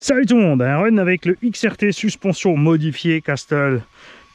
Salut tout le monde, un run avec le XRT suspension modifié Castle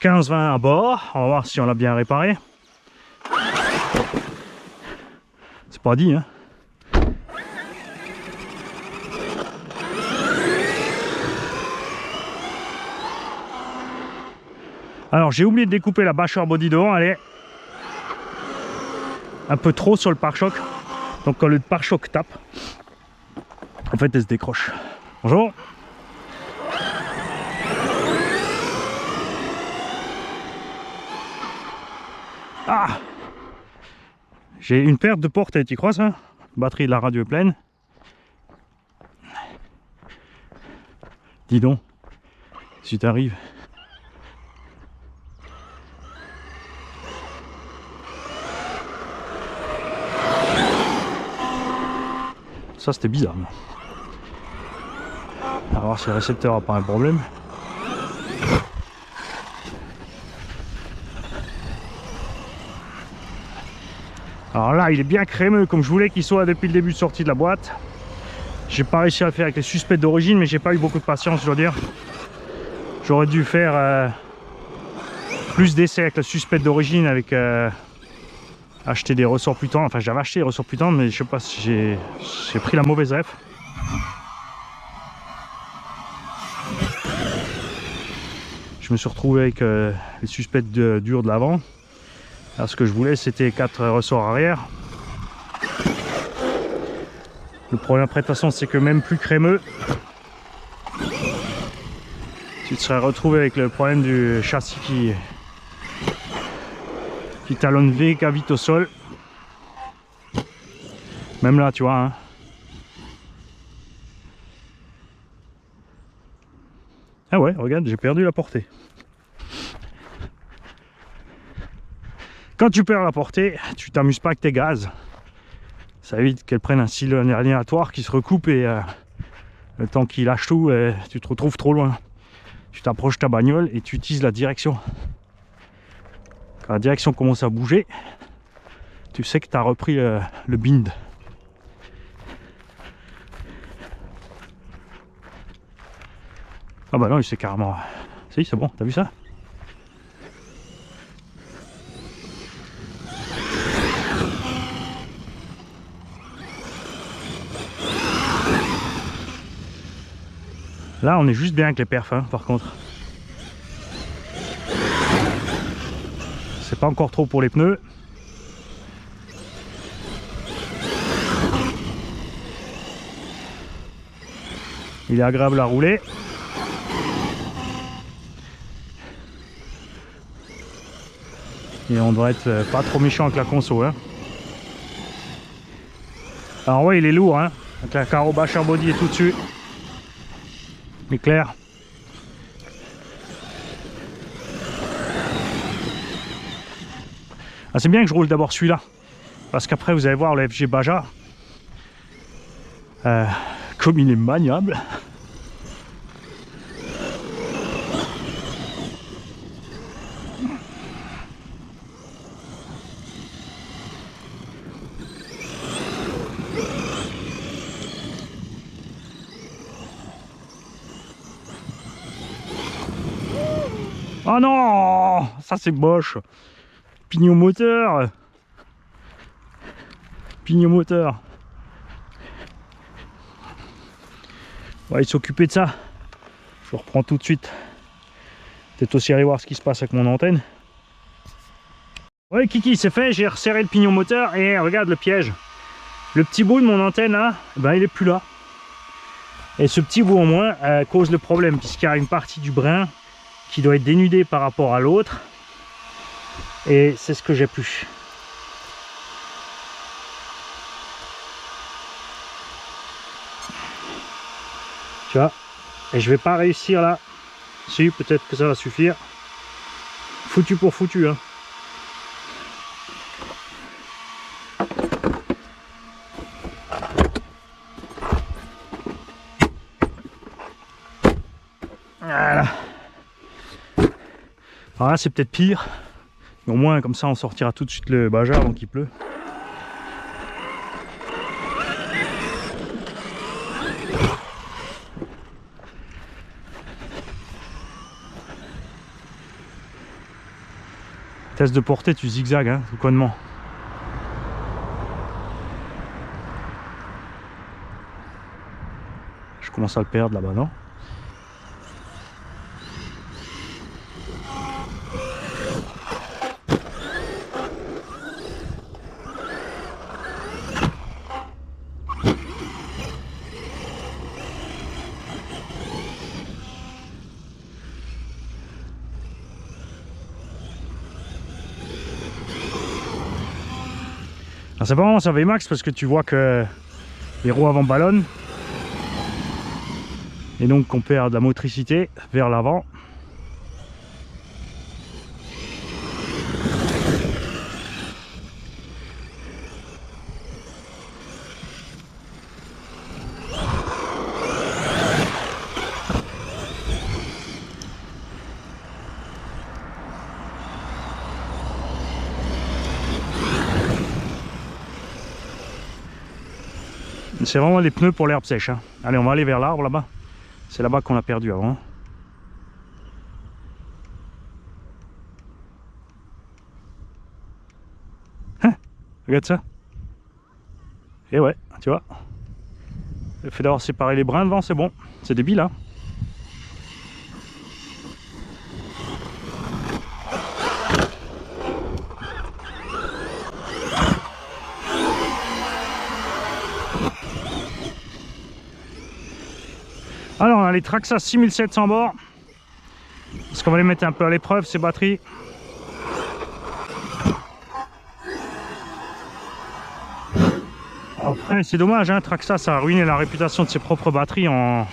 1520 à bord. On va voir si on l'a bien réparé. C'est pas dit, hein. Alors j'ai oublié de découper la bâcheur body devant, elle est un peu trop sur le pare-choc. Donc quand le pare-choc tape, en fait elle se décroche. Bonjour. Ah, j'ai une perte de porte, tu crois ça? Batterie de la radio est pleine. Dis donc, si t'arrives. Ça c'était bizarre. On va voir si le récepteur n'a pas un problème. Alors là il est bien crémeux comme je voulais qu'il soit depuis le début de sortie de la boîte. J'ai pas réussi à le faire avec les suspects d'origine, mais j'ai pas eu beaucoup de patience, je dois dire. J'aurais dû faire plus d'essais avec le suspect d'origine, avec acheter des ressorts plus tendres. Enfin j'avais acheté des ressorts plus tendres, mais je sais pas si j'ai pris la mauvaise ref. Je me suis retrouvé avec les suspects durs de l'avant. Alors ce que je voulais c'était 4 ressorts arrière. Le problème après de toute façon c'est que même plus crémeux, tu te serais retrouvé avec le problème du châssis qui talonne méga vite au sol. Même là tu vois hein. Ah ouais regarde j'ai perdu la portée. Quand tu perds la portée, tu t'amuses pas avec tes gaz. Ça évite qu'elle prenne un cylindre aléatoire qui se recoupe et le temps qu'il lâche tout, tu te retrouves trop loin. Tu t'approches ta bagnole et tu utilises la direction. Quand la direction commence à bouger, tu sais que tu as repris le bind. Ah bah non, il s'est carrément... Si, c'est bon, t'as vu ça? Là, on est juste bien avec les perfs, hein, par contre. C'est pas encore trop pour les pneus. Il est agréable à rouler. Et on doit être pas trop méchant avec la conso, hein. Alors ouais, il est lourd, hein, avec la carreau bâcheur body et tout dessus. Mais clair. Ah, c'est bien que je roule d'abord celui-là, parce qu'après vous allez voir le FG Baja, comme il est maniable. Oh non, ça c'est moche. Pignon moteur. Pignon moteur. On va s'occuper de ça. Je reprends tout de suite. Peut-être aussi aller voir ce qui se passe avec mon antenne. Ouais Kiki, c'est fait, j'ai resserré le pignon moteur et regarde le piège. Le petit bout de mon antenne là, ben, il est plus là. Et ce petit bout au moins cause le problème, puisqu'il y a une partie du brin qui doit être dénudée par rapport à l'autre. Et c'est ce que j'ai plus. Tu vois, et je vais pas réussir là. Si, peut-être que ça va suffire. Foutu pour foutu, hein. Voilà. Alors là, c'est peut-être pire. Mais au moins, comme ça, on sortira tout de suite le Baja avant qu'il pleut. Test de portée, tu zigzags, hein, tout connement. Je commence à le perdre là-bas, non? C'est pas vraiment ça VMAX parce que tu vois que les roues avant ballonnent et donc on perd de la motricité vers l'avant. C'est vraiment les pneus pour l'herbe sèche, hein. Allez, on va aller vers l'arbre là-bas. C'est là-bas qu'on a perdu avant. Hein, regarde ça. Et ouais, tu vois. Le fait d'avoir séparé les brins devant, c'est bon. C'est débile, hein. Alors, on a les Traxxas 6700 bord. Parce qu'on va les mettre un peu à l'épreuve, ces batteries. Après, c'est dommage, hein, Traxxas a ruiné la réputation de ses propres batteries en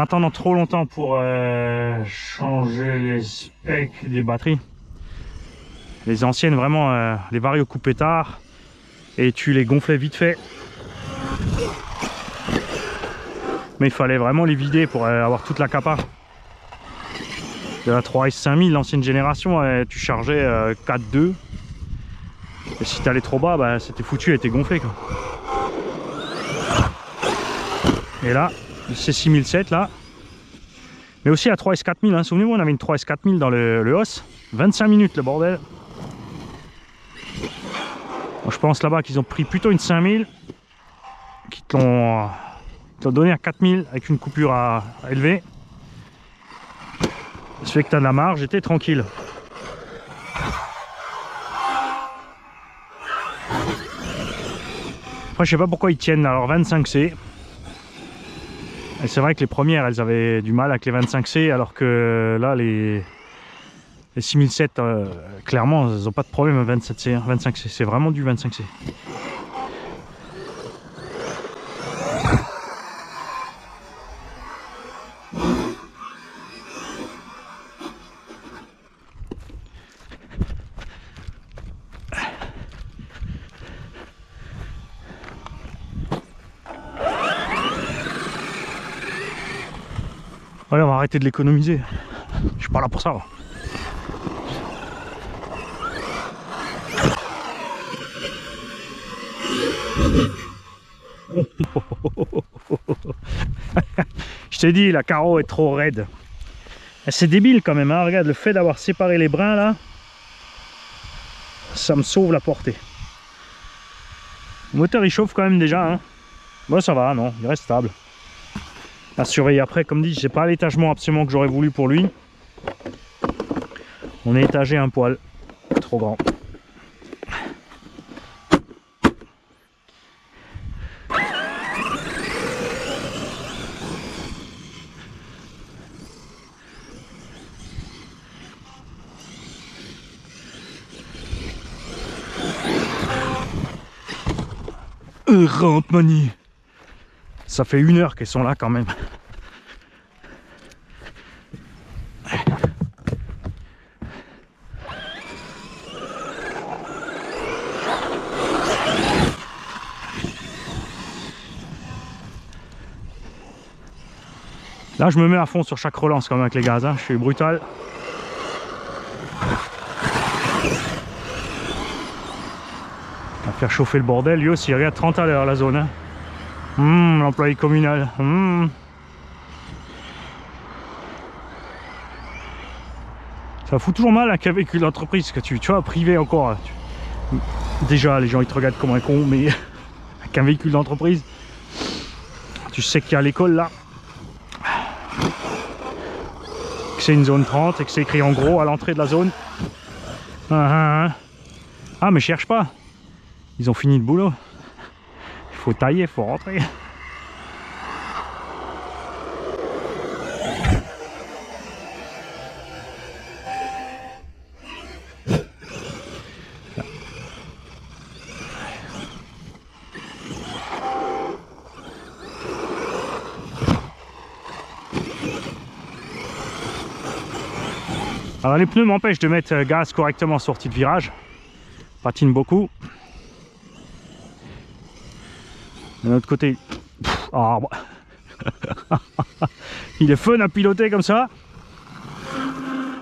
attendant trop longtemps pour changer les specs des batteries. Les anciennes, vraiment, les Vario coupé tard et tu les gonflais vite fait. Mais il fallait vraiment les vider pour avoir toute la capa. De la 3S 5000, l'ancienne génération, tu chargeais 4.2. Et si tu allais trop bas, bah, c'était foutu, elle était gonflée, quoi. Et là, c'est 6007 là. Mais aussi la 3S 4000, hein. Souvenez-vous, on avait une 3S 4000 dans le os. 25 minutes le bordel. Bon, je pense là-bas qu'ils ont pris plutôt une 5000. Qui te l'ont donné à 4000 avec une coupure à élever. Ça fait que tu as de la marge et t'es tranquille. Après, je sais pas pourquoi ils tiennent à leur 25C. Et c'est vrai que les premières, elles avaient du mal avec les 25C, alors que là, les 6007, clairement, elles n'ont pas de problème à 27C, hein, 25C. C'est vraiment du 25C. Allez, on va arrêter de l'économiser. Je suis pas là pour ça. Je t'ai dit, la carreau est trop raide. C'est débile quand même, hein. Regarde, le fait d'avoir séparé les brins là, ça me sauve la portée. Le moteur il chauffe quand même déjà, hein. Bon, ça va, non, il reste stable. À surveiller après, comme dit, j'ai pas l'étagement absolument que j'aurais voulu pour lui. On est étagé un poil trop grand. Rentre Mani. Ça fait 1 heure qu'elles sont là quand même. Là je me mets à fond sur chaque relance comme avec les gaz, hein. Je suis brutal. On va faire chauffer le bordel. Lui aussi, regarde, 30 à l'heure la zone, hein. L'employé communal. Ça fout toujours mal qu'un véhicule d'entreprise, que tu vois, privé encore. Déjà, les gens ils te regardent comme un con, mais avec un véhicule d'entreprise, tu sais qu'il y a l'école là, que c'est une zone 30 et que c'est écrit en gros à l'entrée de la zone. Ah, mais cherche pas, ils ont fini le boulot. Il faut tailler, il faut rentrer. Alors les pneus m'empêchent de mettre gaz correctement en sortie de virage. Patine beaucoup. De l'autre côté, il est fun à piloter comme ça.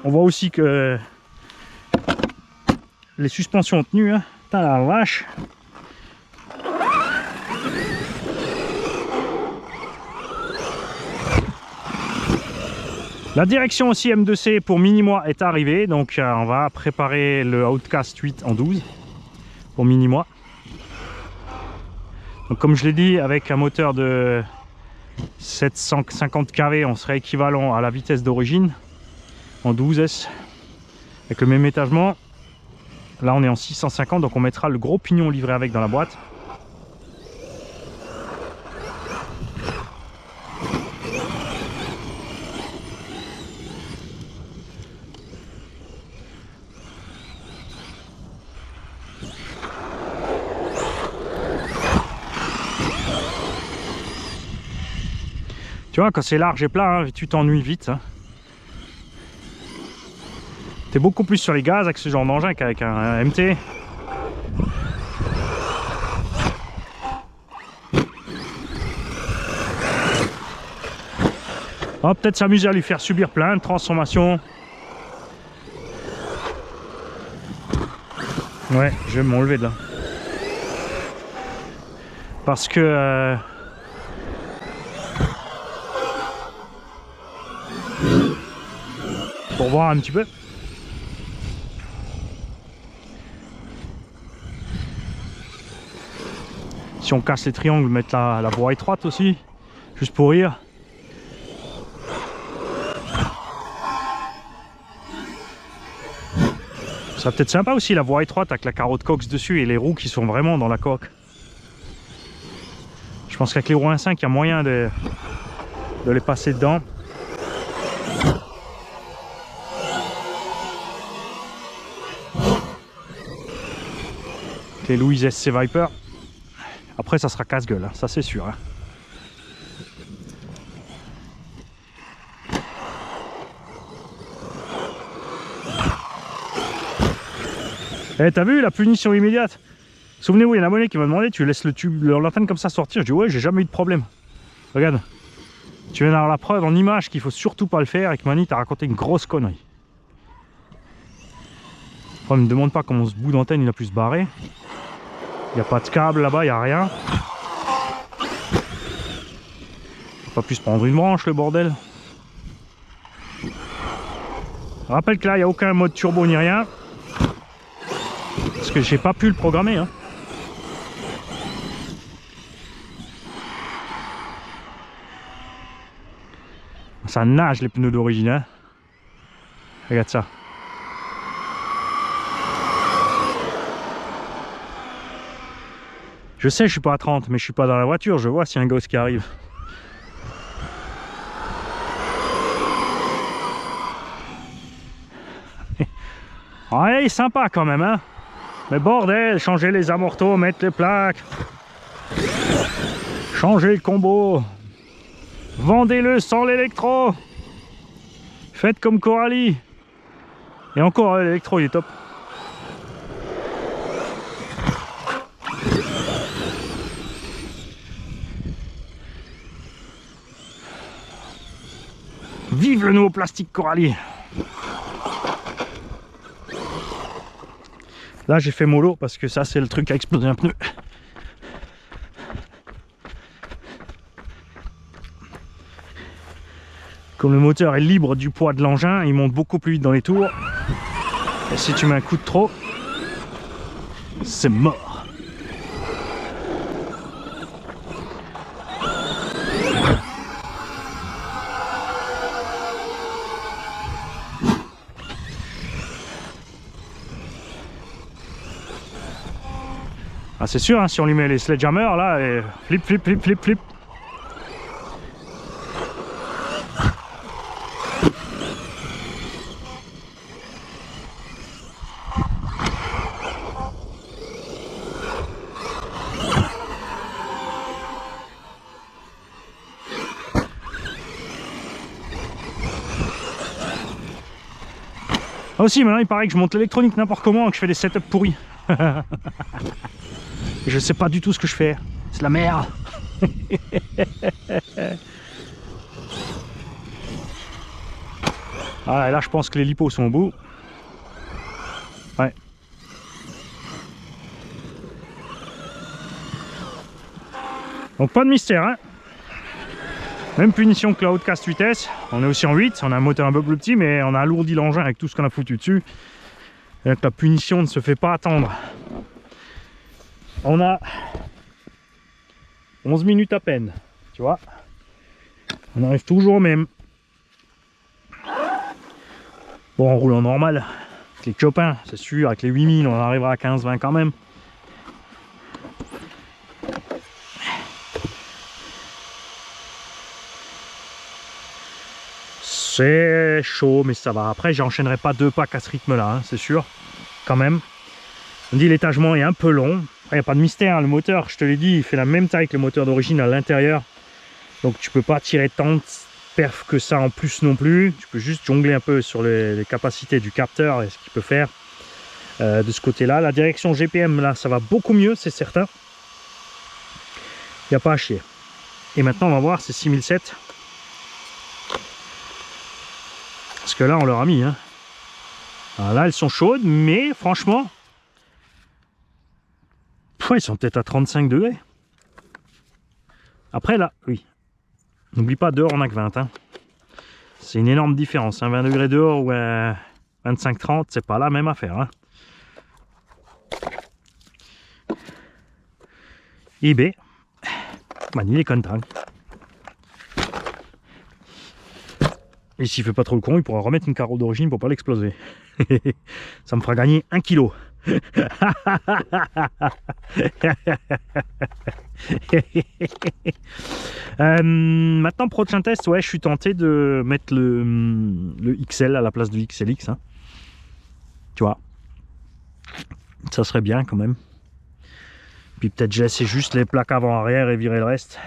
On voit aussi que les suspensions ont tenu. Hein. Putain la vache. La direction aussi M2C pour mini-mois est arrivée, donc on va préparer le Outcast 8 en 12 pour mini-mois. Donc comme je l'ai dit, avec un moteur de 750 kV, on serait équivalent à la vitesse d'origine en 12S avec le même étagement. Là on est en 650, donc on mettra le gros pignon livré avec dans la boîte. Tu vois, quand c'est large et plat, hein, tu t'ennuies vite. Hein. T'es beaucoup plus sur les gaz avec ce genre d'engin qu'avec un MT. On va peut-être s'amuser à lui faire subir plein de transformations. Ouais, je vais m'enlever de là. Parce que... pour voir un petit peu. Si on casse les triangles, mettre la voie étroite aussi, juste pour rire. Ça peut être sympa aussi la voie étroite avec la carotte cox dessus et les roues qui sont vraiment dans la coque. Je pense qu'avec les roues 1.5 il y a moyen de les passer dedans. Les Louise SC Viper. Après ça sera casse-gueule, hein, ça c'est sûr. Hein. Eh, t'as vu la punition immédiate? Souvenez-vous, il y a un abonné qui m'a demandé, tu laisses le tube, l'antenne comme ça sortir. Je dis ouais, j'ai jamais eu de problème. Regarde, tu viens d'avoir la preuve en image qu'il faut surtout pas le faire et que Mani t'a raconté une grosse connerie. Enfin, ne me demande pas comment ce bout d'antenne il a pu se barrer. Il n'y a pas de câble là-bas, il n'y a rien. Il n'a pas pu se prendre une branche, le bordel. Rappelle que là, il n'y a aucun mode turbo ni rien. Parce que j'ai pas pu le programmer. Hein. Ça nage les pneus d'origine. Hein. Regarde ça. Je sais, je suis pas à 30, mais je suis pas dans la voiture. Je vois s'il y a un gosse qui arrive. Ouais, il est sympa quand même, hein. Mais bordel, changer les amortos, mettre les plaques. Changer le combo. Vendez-le sans l'électro. Faites comme Coralie. Et encore, l'électro, il est top. Vive le nouveau plastique Coralie. Là j'ai fait mollo parce que ça c'est le truc à exploser un pneu. Comme le moteur est libre du poids de l'engin, il monte beaucoup plus vite dans les tours. Et si tu mets un coup de trop, c'est mort. Ah, c'est sûr, hein, si on lui met les sledgehammers là, et flip, flip, flip, flip, flip. Ah aussi, maintenant il paraît que je monte l'électronique n'importe comment et que je fais des setups pourris. Je sais pas du tout ce que je fais. C'est la merde. Ah, et là je pense que les lipos sont au bout. Ouais. Donc pas de mystère, hein. Même punition que la haute casse vitesse. On est aussi en 8, on a un moteur un peu plus petit, mais on a alourdi l'engin avec tout ce qu'on a foutu dessus. Et donc la punition ne se fait pas attendre. On a 11 minutes à peine, tu vois. On arrive toujours au même. Bon, en roulant normal, avec les copains, c'est sûr, avec les 8000, on arrivera à 15-20 quand même. C'est chaud, mais ça va. Après, j'enchaînerai pas 2 packs à ce rythme-là, hein, c'est sûr, quand même. On dit l'étagement est un peu long. Après, il n'y a pas de mystère, le moteur, je te l'ai dit, il fait la même taille que le moteur d'origine à l'intérieur. Donc tu peux pas tirer tant de perf que ça en plus non plus. Tu peux juste jongler un peu sur les capacités du capteur et ce qu'il peut faire de ce côté-là. La direction GPM, là, ça va beaucoup mieux, c'est certain. Il n'y a pas à chier. Et maintenant, on va voir, c'est 6007. Parce que là, on leur a mis. Hein. Alors là, elles sont chaudes, mais franchement, ils sont peut-être à 35 degrés. Après, là, oui. N'oublie pas, dehors, on n'a que 20. Hein. C'est une énorme différence. Hein. 20 degrés dehors ou 25-30, c'est pas la même affaire. Hein. eBay, Mani est content. Et s'il fait pas trop le con, il pourra remettre une carreau d'origine pour pas l'exploser. Ça me fera gagner 1 kg. Maintenant, prochain test, ouais, je suis tenté de mettre le XL à la place du XLX. Hein. Tu vois, ça serait bien quand même. Puis peut-être laisser juste les plaques avant-arrière et virer le reste.